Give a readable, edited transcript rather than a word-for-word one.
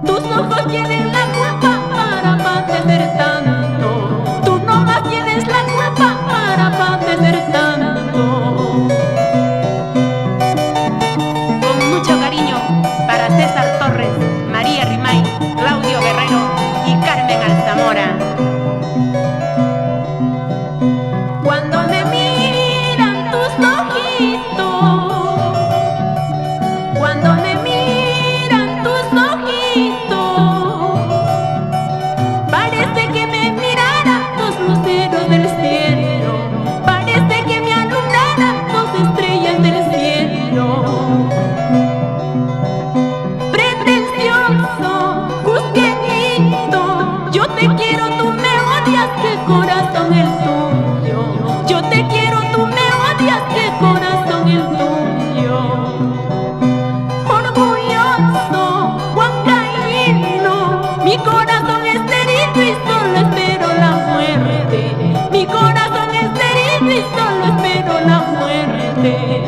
Tus ojos tienen la culpa para padecer tanto. Tú nomás tienes la culpa para padecer tanto. Con mucho cariño para César Torres, María Rimay, Claudio Guerrero y Carmen Alzamora. Cuando me miran tus ojitos, cuando me miran tus ojitos, parece que me miraran dos luceros del cielo, parece que me alumbraran dos estrellas del cielo. Pretencioso, cusqueñito, yo te quiero, tú me odias, qué corazón el tuyo. Yo te quiero, tú me odias, qué corazón el tuyo. Orgulloso, huancaíno, mi corazón es herido y solo espero la muerte. Mi corazón es herido y solo espero la muerte.